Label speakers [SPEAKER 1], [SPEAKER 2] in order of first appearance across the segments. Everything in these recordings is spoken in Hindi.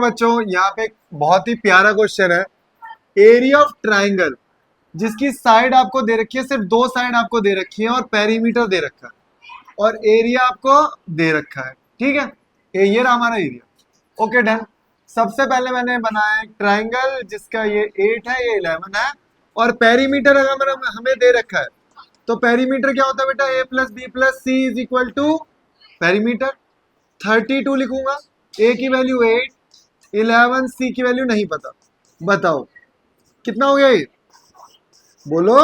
[SPEAKER 1] बच्चों यहाँ पे एक बहुत ही प्यारा क्वेश्चन है। एरिया ऑफ ट्राइंगल जिसकी साइड आपको दे रखी है, सिर्फ दो साइड आपको दे रखी है और पेरीमीटर दे रखा है और एरिया आपको दे रखा है। ठीक है, ये रहा हमारा एरिया। Okay done. सबसे पहले मैंने बनाया एक ट्राइंगल जिसका ये 8 है, ये 11 है और पेरीमीटर अगर हमें दे रखा है तो पेरीमीटर क्या होता है बेटा, a plus b plus c is equal to perimeter 32 लिखूंगा। a की वैल्यू 8, 11, सी की वैल्यू नहीं पता। बताओ कितना हो गया ये, बोलो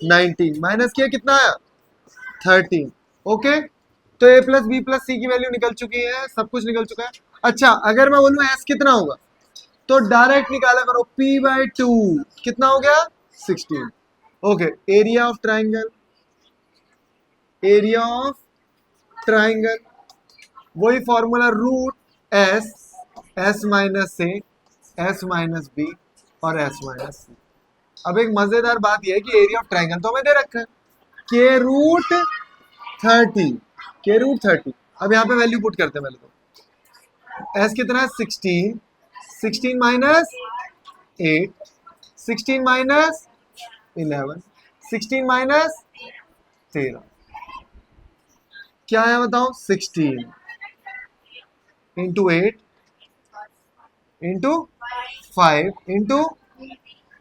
[SPEAKER 1] 19 माइनस किया कितना आया 13। ओके, तो a प्लस बी प्लस सी की वैल्यू निकल चुकी है, सब कुछ निकल चुका है। अच्छा, अगर मैं बोलूं s कितना होगा तो डायरेक्ट निकाला करो, p/2 कितना हो गया 16। Okay, area of triangle, area of triangle वही formula root S minus A, S minus B और एस माइनस सी। अब एक मजेदार बात यह है कि एरिया ऑफ ट्राइंगल तो हमें दे रखा है के रूट 30, के रूट 30। अब यहाँ पे वैल्यू पुट करते हैं पहले तो। एस कितना है 16, 16 माइनस 8, 16 माइनस 11, 16 माइनस 13 क्या है बताओ, 16 into 8 into 5 into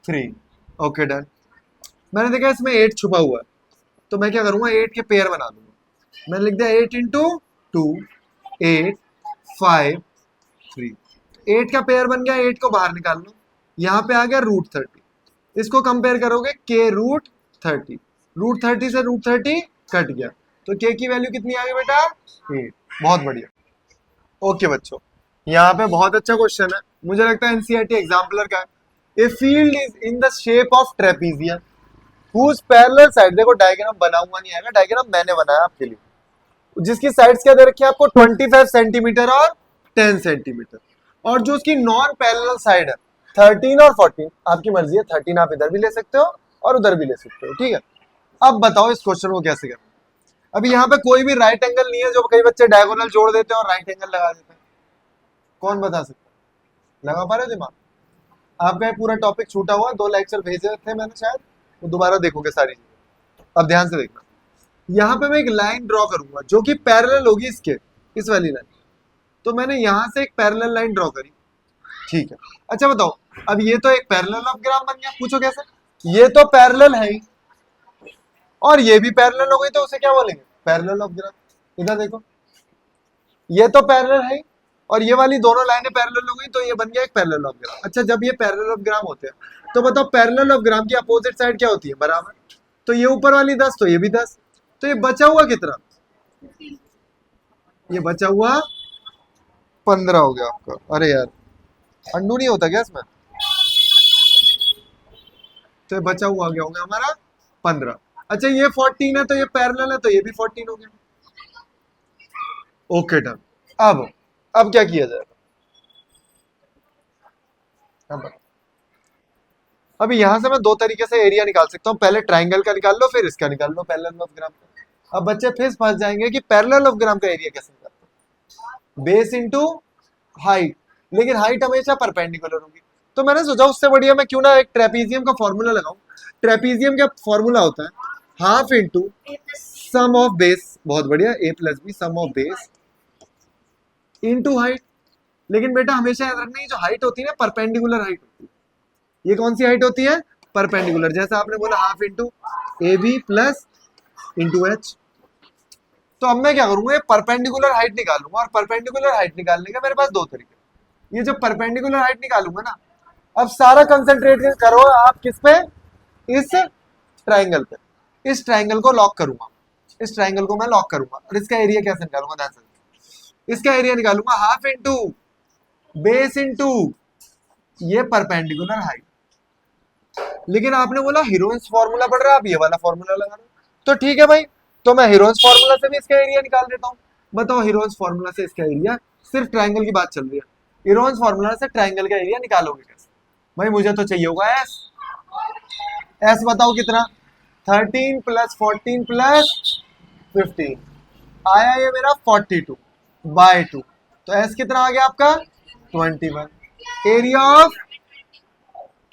[SPEAKER 1] 3। Okay done. मैंने देखा इसमें 8 छुपा हुआ है तो मैं क्या करूंगा, 8 के पेयर बना दूंगा। मैंने लिख दिया 8 इंटू 2, 8, 5, 3। 8 का पेयर बन गया, 8 को बाहर निकाल लो, यहाँ पे आ गया रूट 30। इसको कंपेयर करोगे के रूट 30, रूट 30 से रूट 30 कट गया तो के की वैल्यू कितनी आ गई बेटा 8। बहुत बढ़िया। ओके बच्चों, यहाँ पे बहुत अच्छा क्वेश्चन है, मुझे लगता है एनसीईआरटी एग्जाम्पलर का है। A field is in the shape of trapezium whose parallel side, देखो डायग्राम बना हुआ नहीं आएगा, डायग्राम मैंने बनाया आपके लिए, जिसकी साइड्स क्या दे रखी है आपको 25 सेंटीमीटर और 10 सेंटीमीटर, और जो उसकी नॉन पैरेलल साइड है 13 और 14। आपकी मर्जी है, 13 आप इधर भी ले सकते हो और उधर भी ले सकते हो। ठीक है, अब बताओ इस क्वेश्चन को कैसे करना। अभी यहाँ पे कोई भी राइट एंगल नहीं है, जो कई बच्चे डायगोनल जोड़ देते हैं और राइट एंगल लगा देते हैं। कौन बता सकता है, लगा पा रहे हो दिमाग? आपका पूरा टॉपिक छूटा हुआ, 2 लेक्चर भेजे थे मैंने शायद, वो दोबारा देखोगे सारी चीजें। अब ध्यान से देखना, यहाँ पे मैं एक लाइन ड्रॉ करूंगा जो कि पैरेलल होगी इसके, इस वाली लाइन। तो मैंने यहाँ से एक पैरेलल लाइन ड्रॉ करी, ठीक है। अच्छा बताओ, अब ये तो एक पैरेललोग्राम बन गया, पूछो कैसे? ये तो पैरेलल है ही और ये भी पैरेलल हो गई, तो उसे क्या बोलेंगे, पैरेललोग्राम। इधर देखो, ये तो पैरेलल है ही और ये वाली दोनों लाइनें पैरेलल हो गई, तो ये बन गया एक पैरेललोग्राम। अच्छा, जब ये पैरेललोग्राम होते हैं तो बताओ पैरेललोग्राम की अपोजिट साइड क्या होती है, बराबर। तो ये ऊपर वाली 10 तो ये भी 10, तो ये बचा हुआ कितना, ये बचा हुआ 15 हो गया आपका। अरे यार, अंडू नहीं होता क्या इसमें, तो ये बचा हुआ क्या हो गया हमारा 15। अच्छा, ये 14 है तो ये पैरेलल है तो ये भी 14 हो गया। Okay done. अब क्या किया जाएगा, अभी यहां से मैं 2 तरीके से एरिया निकाल सकता हूँ, पहले ट्राइंगल का निकाल लो फिर इसका निकाल लो, पैरेललोग्राम का। अब बच्चे फिर फंस जाएंगे कि पैरेललोग्राम का एरिया कैसे निकालते हैं, बेस इंटू हाइट, लेकिन हाइट हमेशा परपेंडिकुलर होगी। तो मैंने सोचा उससे बढ़िया मैं क्यों ना एक ट्रेपीजियम का फॉर्मूला लगाऊं। ट्रेपीजियम का फॉर्मूला होता है half into sum of base, बहुत बढ़िया, A plus B sum of base into height. लेकिन बेटा हमेशा याद रखना, ये जो हाइट होती है ना परपेंडिकुलर हाइट होती है। ये कौन सी हाइट होती है, परपेंडिकुलर। जैसा आपने बोला half into a b plus into h. तो अब मैं क्या करूंगा, परपेंडिकुलर हाइट निकालूंगा, और परपेंडिकुलर हाइट निकालने का मेरे पास 2 तरीके। ये जो परपेंडिकुलर हाइट निकालूंगा ना, अब सारा कंसंट्रेट करो आप किस पे, इस ट्राइंगल पे। इस ट्राइंगल को लॉक करूंगा, इस ट्राइंगल को मैं लॉक करूंगा, और इसका एरिया कैसे निकालूंगा, ध्यान से। इसका एरिया निकालूंगा हाफ इंटू बेस इंटू ये परपेंडिकुलर हाइट। लेकिन आपने बोला हीरोइंस फॉर्मूला पढ़ रहा है, आप ये वाला फॉर्मूला लगा रहे हो, तो ठीक है भाई, तो मैं हीरोइंस फॉर्मूला से भी इसका एरिया निकाल देता हूँ। बताओ हीरोइंस फॉर्मूला से इसका एरिया, सिर्फ ट्राइंगल की बात चल रही है, हीरोइंस फॉर्मूला से ट्राइंगल का एरिया निकालोगे कैसे? भाई मुझे तो चाहिए होगा एस। एस बताओ कितना, 13 प्लस 14 प्लस 15 आया ये मेरा 42/2। तो एस कितना आ गया आपका 21, एरिया ऑफ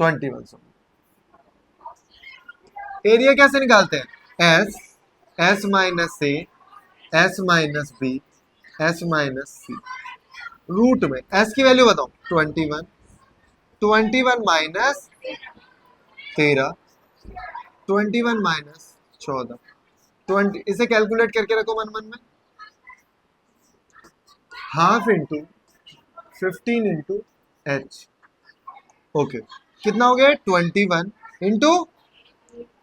[SPEAKER 1] 21। एरिया कैसे निकालते हैं? S minus A, S minus B, S minus C. Root में एस की वैल्यू बताओ 21, 21 माइनस 13, 21 माइनस 14, 20। इसे कैलकुलेट करके रखो मन मन में। Half into 15 into H. Okay, कितना हो गया? 21 into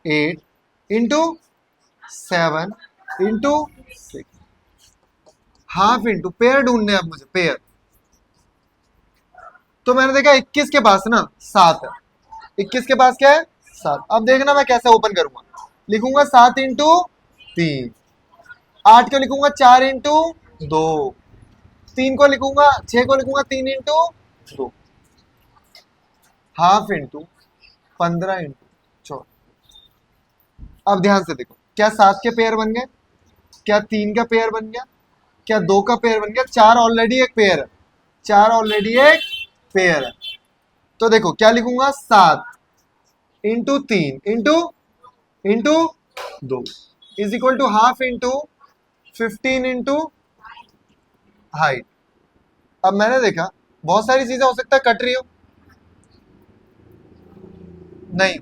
[SPEAKER 1] 8 into 7 into 6। Half into pair ढूंढने अब मुझे पेयर। तो मैंने देखा 21 के पास ना 7 है। 21 के पास क्या है? 7। अब देखना मैं कैसे ओपन करूंगा। लिखूंगा 7 इंटू 3, 8 को लिखूंगा 4 इंटू 2, 3 को लिखूंगा 6 को लिखूंगा 3 इंटू 2। Half into 15 into 14। अब ध्यान से देखो, क्या 7 के पेयर बन गए? क्या 3 का पेयर बन गया? क्या 2 का पेयर बन गया? 4 ऑलरेडी एक पेयर है, 4 ऑलरेडी एक पेयर है। तो देखो क्या लिखूंगा? 7 into 3 into into 2 is equal to half into 15 into height. अब मैंने देखा बहुत सारी चीजें हो सकता है कट रही हो, नहीं,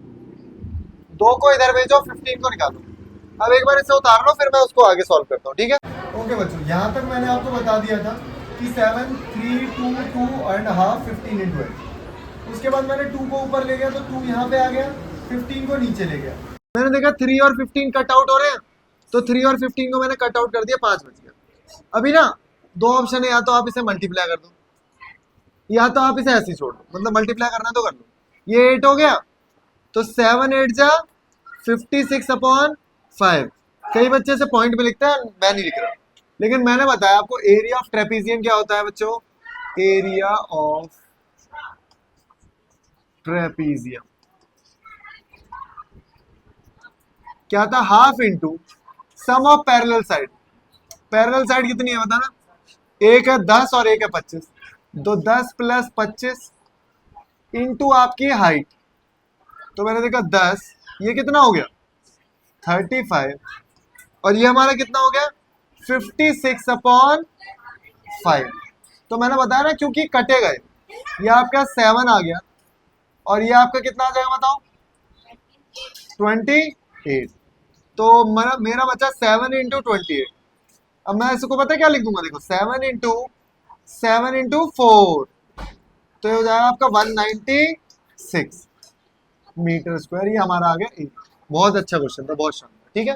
[SPEAKER 1] 2 को इधर भेजो, 15 को निकालो। अब एक बार इसे उतार लो, फिर मैं उसको आगे सॉल्व करता हूँ, ठीक है? ओके बच्चों, यहाँ तक मैंने आपको बता दिया था कि 7, 3, 2, 2 एंड हाफ 15 इंटू 8। उसके बाद मैंने 2 को ऊपर ले गया तो 2 यहाँ पे आ गया, 15 को नीचे ले गया। मैंने देखा 3 और 15 कट आउट हो रहे हैं, तो 3 और 15 को मैंने कट आउट कर दिया, 5 बच गया। अभी ना 2 ऑप्शन है, या तो आप इसे मल्टीप्लाई कर दो या तो आप इसे ऐसे ही छोड़ दो, मतलब मल्टीप्लाई करना तो कर लो। ये 8 हो गया, तो 7 8 जा 56 अपॉन 5। कई बच्चे से पॉइंट में लिखते हैं, मैं नहीं लिख रहा, लेकिन मैंने बताया आपको एरिया ऑफ ट्रेपीजियम क्या होता है बच्चों। एरिया ऑफ ट्रेपीजियम क्या था? Half into sum of parallel side. Parallel side कितनी है बताना? एक है 10 और एक है 25, तो 10 प्लस 25 इंटू आपकी हाइट। तो मैंने देखा 10, ये कितना हो गया? 35, और ये हमारा कितना हो गया? 56 अपॉन 5। तो मैंने बताया ना, क्योंकि कटे गए, ये आपका 7 आ गया और ये आपका कितना आ जाएगा बताओ? 28। तो मेरा बचा 7 इंटू 28। अब मैं इसको पता है क्या लिख दूंगा? देखो 7 इंटू 4, तो ये हो जाएगा आपका 196 मीटर स्क्वायर। ये हमारा आ गया। बहुत अच्छा क्वेश्चन था, बहुत शानदार, ठीक है?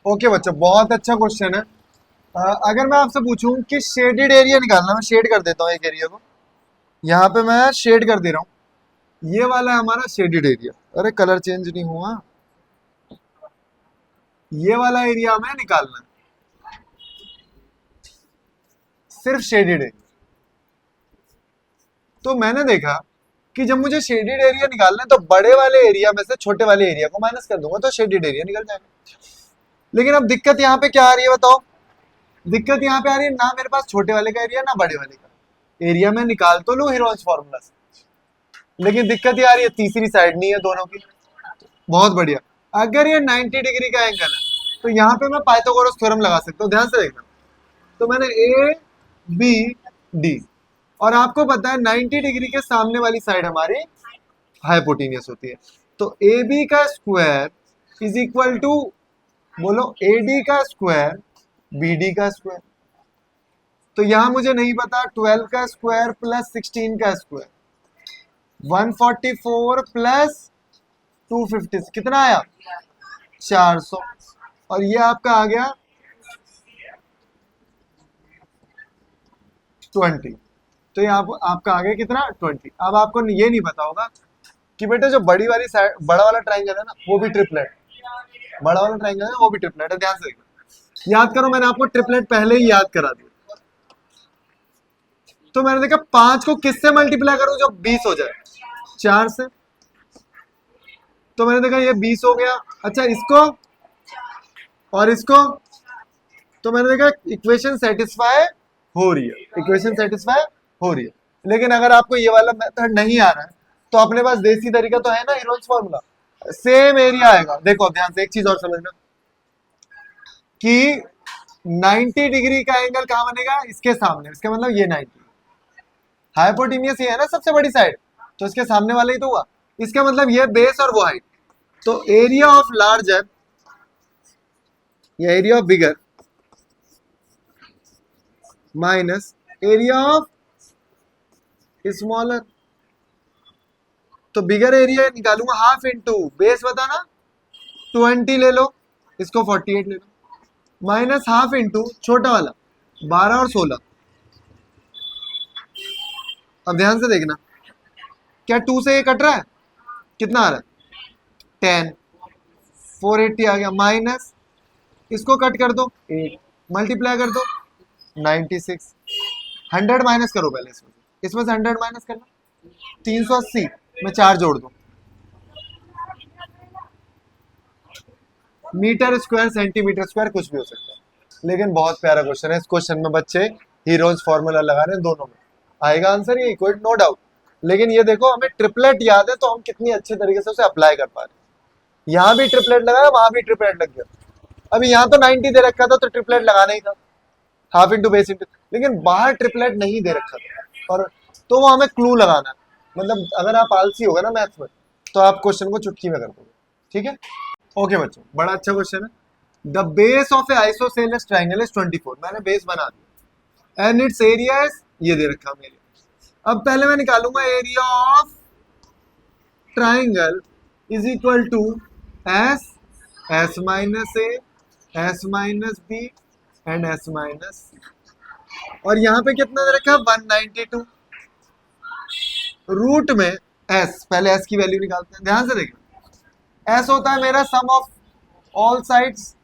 [SPEAKER 1] ओके बच्चों, बहुत अच्छा क्वेश्चन है। अगर मैं आपसे पूछूं कि शेडेड एरिया निकालना, मैं शेड कर देता हूँ एक एरिया को, यहाँ पे मैं शेड कर दे रहा हूँ। ये वाला है हमारा शेडेड एरिया। अरे कलर चेंज नहीं हुआ, ये वाला एरिया हमें निकालना है, सिर्फ शेडेड एरिया। तो मैंने देखा कि जब मुझे शेडेड एरिया निकालना है तो बड़े वाले एरिया में से छोटे वाले एरिया को माइनस कर दूंगा, तो शेडेड एरिया निकल जाएगा। लेकिन अब दिक्कत यहाँ पे क्या आ रही है बताओ? दिक्कत यहाँ पे आ रही है, ना मेरे पास छोटे वाले का एरिया ना बड़े वाले का एरिया। मैं निकाल तो लूं हीरोज फॉर्मूला से, लेकिन दिक्कत ये आ रही है तीसरी साइड नहीं है दोनों की। बहुत बढ़िया, अगर ये 90 डिग्री का एंगल है तो यहाँ पे मैं पाइथागोरस थ्योरम लगा सकता हूँ। ध्यान से देखना, तो मैंने ए बी डी, और आपको पता है 90 डिग्री के सामने वाली साइड हमारी हाइपोटेनियस होती है। तो ए बी का स्क्वायर इज इक्वल टू, बोलो, ए डी का स्क्वायर बी डी का स्क्वायर। तो यहां मुझे नहीं पता, 12 का स्क्वायर प्लस 16 का स्क्वायर, 144 प्लस 250 कितना आया? 400। और ये आपका आ गया 20। तो ये आपका आ गया कितना? 20। अब आपको ये नहीं पता होगा कि बेटा जो बड़ी वाली साइड, बड़ा वाला ट्राइंगल है ना, वो भी ट्रिपलेट, बड़ा वाला ट्राइंगल है वो भी ट्रिपलेट है। ध्यान से देखना, याद करो, मैंने आपको ट्रिपलेट पहले ही याद करा दिया। तो मैंने देखा 5 को किससे मल्टीप्लाई करूं जो 20 हो जाए? 4 से। तो मैंने देखा ये 20 हो गया। अच्छा, इसको और इसको, तो मैंने देखा इक्वेशन सेटिस्फाई हो रही है, इक्वेशन सेटिस्फाई हो रही है। लेकिन अगर आपको ये वाला मेथड नहीं आ रहा है तो अपने पास देसी तरीका तो है ना, हीरोल्स फॉर्मूला, सेम एरिया आएगा। देखो ध्यान से एक चीज और समझना कि 90 डिग्री का एंगल कहां बनेगा, इसके सामने, इसका मतलब ये 90, हाइपोटेन्यूस ये है ना सबसे बड़ी साइड, तो इसके सामने वाला ही तो हुआ, इसका मतलब ये बेस और वो हाइट। तो एरिया ऑफ लार्जर या area of bigger minus area of smaller, तो बिगर एरिया निकालूंगा हाफ इंटू बेस, बताना 20 ले लो, इसको 48 ले लो, माइनस हाफ इंटू छोटा वाला 12 और 16। अब ध्यान से देखना, क्या 2 से ये कट रहा है, कितना आ रहा है 10, 480 आ गया, माइनस इसको कट कर दो 8, मल्टीप्लाई कर दो 96, 100 माइनस करो पहले, इसमें से 100 माइनस करना 380 में 4 जोड़ दो, मीटर स्क्वायर सेंटीमीटर स्क्वायर कुछ भी हो सकता है। लेकिन बहुत प्यारा क्वेश्चन है, इस क्वेश्चन में बच्चे हीरोज फॉर्मूला लगा रहे हैं, दोनों में आएगा आंसर ये, कोई नो डाउट। लेकिन ये देखो हमें ट्रिपलेट याद है तो हम कितनी अच्छे तरीके से उसे अप्लाई कर पा रहे हैं। यहाँ भी ट्रिपलेट लगाया, वहां भी ट्रिपलेट लग गया, अभी यहाँ तो 90 दे रखा था तो ट्रिपलेट लगाना ही था, हाफ इंटू बेस इंटू, लेकिन बाहर ट्रिपलेट नहीं दे रखा था, और तो वो हमें क्लू लगाना है। मतलब अगर आप आलसी होगा ना मैथ्स में तो आप क्वेश्चन को चुटकी में कर दोगे, ठीक है। ओके बच्चों, बड़ा अच्छा क्वेश्चन है। The base of A isosceles triangle is 24, मैंने बेस बना दिया, एंड इट्स एरिया इज ये दे रखा मेरे। अब पहले मैं निकालूंगा area of triangle is equal to S, S minus A, S minus B and S minus C, और यहाँ पे कितना दे रखा है 192, रूट में एस, पहले एस की वैल्यू निकालते हैं, ध्यान से देखना, एस होता है मेरा सम ऑफ ऑल साइड्स,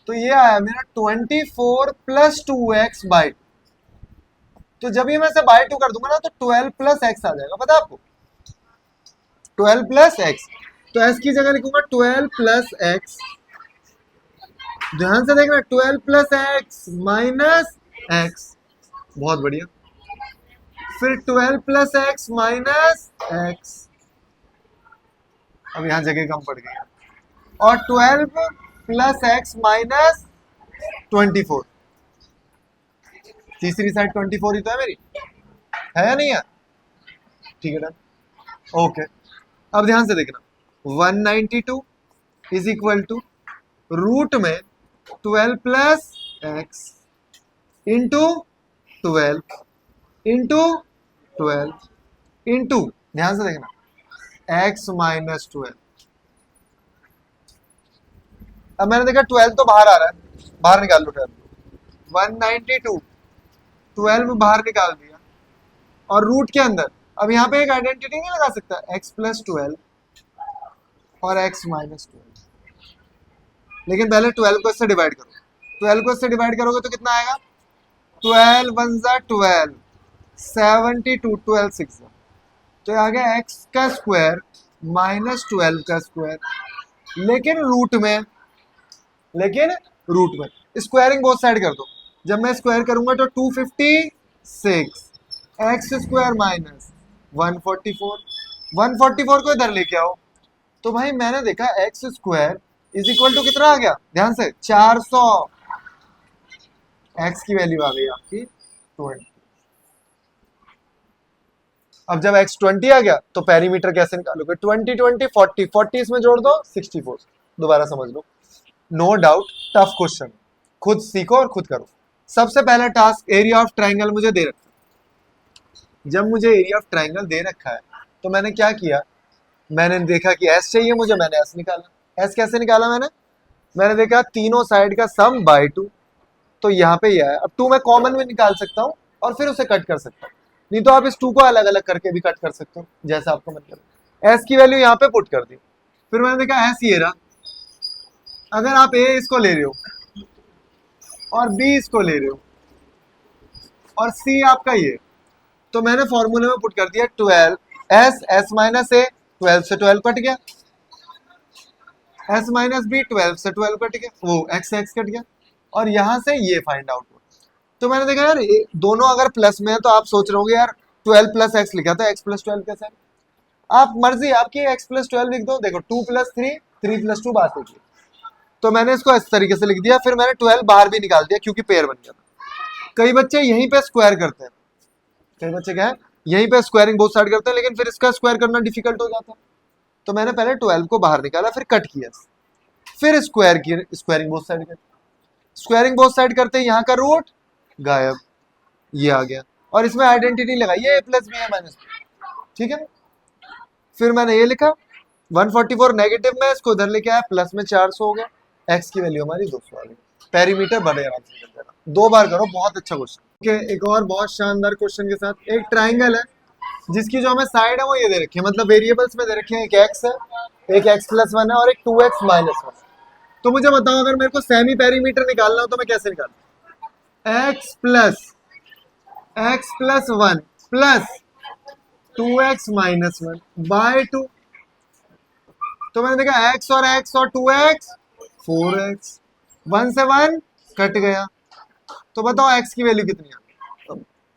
[SPEAKER 1] तो ये आया मेरा 24 प्लस 2x बाई, तो जब ये मैं से बाई 2 कर दूंगा ना तो 12 प्लस एक्स आ जाएगा, पता है आपको 12 प्लस एक्स, तो एस की जगह लिखूंगा 12 प्लस एक्स, ध्यान से देखना 12 प्लस एक्स माइनस एक्स, बहुत बढ़िया, फिर 12 प्लस एक्स माइनस एक्स, अब यहां जगह कम पड़ गई, और 12 प्लस एक्स माइनस 24, तीसरी साइड 24 ही तो है मेरी, है या नहीं है, ठीक है डन। ओके, अब ध्यान से देखना 192 इज इक्वल टू रूट में 12 plus x into 12 into 12 into, ध्यान से देखना एक्स माइनस 12, अब मैंने देखा 12 तो बाहर आ रहा है, बाहर निकाल लो 12, 192 12 में बाहर निकाल दिया, और रूट के अंदर, अब यहाँ पे एक आइडेंटिटी नहीं लगा सकता, x प्लस 12 और x माइनस 12, लेकिन पहले 12 को इससे डिवाइड करो, 12 को इससे डिवाइड करोगे तो कितना आएगा, 12 वन जा 12, 72, 12 6, तो आ गया x का स्क्वायर माइनस 12 का स्क्वायर, लेकिन रूट में स्क्वायरिंग बोथ साइड कर दो, जब मैं स्क्वायर करूंगा तो 256, एक्स स्क्वायर माइनस 144, 144 को इधर लेके आओ, तो भाई मैंने देखा x square is equal to कितना आ गया, ध्यान से 400, एक्स की वैल्यू आ गई आपकी 20। अब जब x 20 आ गया तो पेरीमीटर कैसे निकालोगे, 20 20 40, 40 इसमें जोड़ दो 64, दोबारा समझ लो, नो डाउट टफ क्वेश्चन, खुद सीखो और खुद करो। सबसे पहला टास्क, एरिया ऑफ ट्राइंगल मुझे दे रखा है, जब मुझे एरिया ऑफ ट्राइंगल दे रखा है तो मैंने क्या किया, मैंने देखा कि एस चाहिए मुझे, मैंने एस निकाला। एस कैसे निकाला मैंने देखा तीनों साइड का सम बाय 2, तो यहाँ पे यह है, अब 2 मैं कॉमन में निकाल सकता हूँ और फिर उसे कट कर सकता हूँ, नहीं तो आप इस 2 को अलग अलग करके भी कट कर सकते हो, जैसा आपको मन करे। एस की वैल्यू यहाँ पे पुट कर दी, फिर मैंने देखा एस ये रहा, अगर आप ए इसको ले रहे हो और बी इसको ले रहे हो और सी आपका ये, तो मैंने फॉर्मूले में पुट कर दिया 12 एस, एस माइनस ए 12 से 12 कट गया, एस माइनस बी 12 से 12 कट गया, वो एक्स एक्स कट गया, और यहां से ये फाइंड आउट हुआ, तो मैंने देखा यार दोनों अगर प्लस में है तो आप सोच रहे होंगे यार 12 प्लस एक्स लिखा था, एक्स प्लस 12 कैसे है? आप मर्जी आपकी, एक्स प्लस 12 लिख दो। देखो 2 प्लस 3, 3 प्लस 2 बात होगी। तो मैंने इसको इस तरीके से लिख दिया, फिर मैंने 12 बाहर भी निकाल दिया क्योंकि पेयर बन गया था। कई बच्चे यहीं पे स्क्वायर करते हैं, कई बच्चे क्या है यहीं पे स्क्वायरिंग बोथ साइड करते हैं, लेकिन फिर इसका स्क्वायर करना डिफिकल्ट हो जाता है। तो मैंने पहले 12 को बाहर निकाला, फिर कट किया, फिर स्क्वायर की स्क्वायरिंग बोथ साइड करते। स्क्वायरिंग बोथ साइड करते यहाँ का रूट गायब, ये आ गया, और इसमें आइडेंटिटी लगाई है ए प्लस बी है माइनस बी, ठीक है। फिर मैंने ये लिखा 144 नेगेटिव में, इसको उधर लेके आया, प्लस में 400 हो गया, एक्स की वैल्यू हमारी 200 आ गई। पेरीमीटर बड़े आराम से निकल जाएगा। 2 बार करो, बहुत अच्छा क्वेश्चन। ओके, एक और बहुत शानदार क्वेश्चन के साथ। एक ट्राइंगल है जिसकी जो हमें साइड है वो ये दे रखी है, मतलब वेरिएबल्स में दे रखे हैं, एक एक्स है, एक एक्स प्लस 1 है और एक 2x माइनस 1। तो मुझे बताओ अगर मेरे को सेमी पेरीमीटर निकालना हो तो मैं कैसे निकालूं? X plus 1 plus 2x minus 1 by 2। तो मैंने देखा x और 2x 4x, 1 से 1 कट गया। तो बताओ x की वैल्यू कितनी आ गई?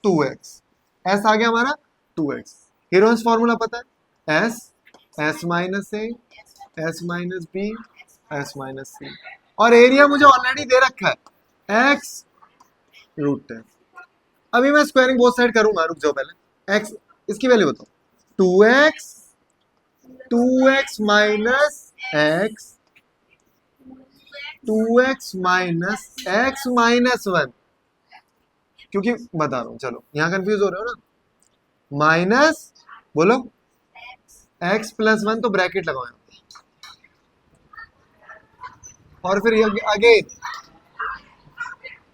[SPEAKER 1] 2x। s आ गया हमारा 2x। हीरोन्स फॉर्मूला पता है, s minus A, s minus B, s minus C, और एरिया मुझे ऑलरेडी दे रखा है x रूट 10। अभी मैं स्क्वायरिंग बोथ साइड करूंगा, रुक जाओ पहले। x इसकी वैल्यू बताओ, 2x minus x, 2x minus x minus 1, क्योंकि बता रहा हूं, चलो यहां कंफ्यूज हो रहे हो ना, माइनस बोलो x प्लस 1, तो ब्रैकेट लगाओ यहाँ, और फिर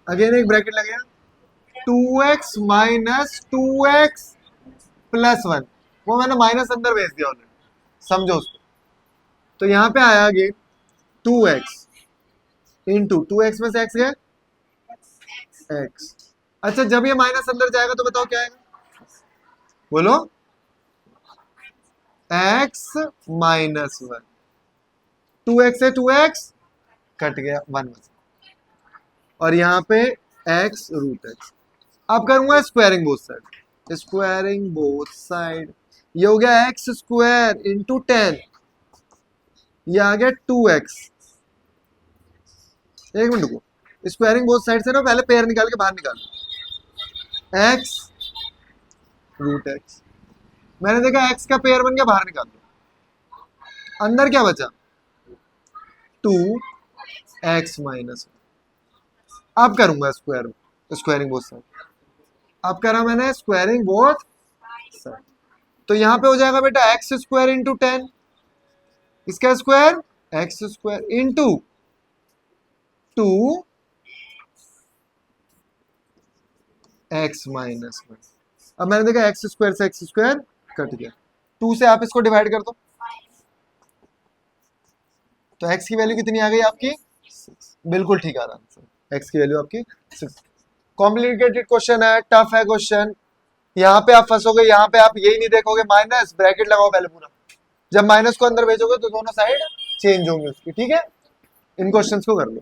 [SPEAKER 1] अगेन एक ब्रैकेट लगेगा, 2x माइनस 2x प्लस 1, वो मैंने माइनस अंदर भेज दिया ऑलरेडी, समझो उसको। तो यहाँ पे आया अगेन 2x इंटू 2x में से x गया x। अच्छा, जब ये माइनस अंदर जाएगा तो बताओ क्या आएगा, बोलो x माइनस 1, 2x से 2x कट गया 1 में, और यहाँ पे x रूट x। अब करूंगा squaring both side, squaring both side, ये हो गया x स्क्वायर इंटू 10, ये आ गया 2x। एक मिनट को, स्क्वायरिंग बोथ साइड से ना पहले पेयर निकाल के बाहर निकाल, x रूट x। मैंने देखा x का पेयर बन गया, बाहर निकाल दो, अंदर क्या बचा 2x माइनस। अब करूंगा स्क्वायरिंग बोथ साइड, अब करा मैंने स्क्वायरिंग बोथ साइड, तो यहां पे हो जाएगा बेटा एक्स स्क्वायर इंटू 10, इसका square x square into 2 x minus 1। अब मैंने देखा एक्स स्क्वायर से एक्स स्क्वायर कट गया, 2 से आप इसको डिवाइड कर दो, तो x की वैल्यू कितनी आ गई आपकी 6। बिल्कुल ठीक आ रहा आंसर, x की वैल्यू आपकी 6। कॉम्प्लिकेटेड क्वेश्चन है, टफ है क्वेश्चन, यहाँ पे आप फंसोगे, यहाँ पे आप यही नहीं देखोगे, माइनस ब्रैकेट लगाओ पहले पूरा, जब माइनस को अंदर भेजोगे तो दोनों साइड चेंज होंगे उसकी, ठीक है। इन क्वेश्चंस को कर लो।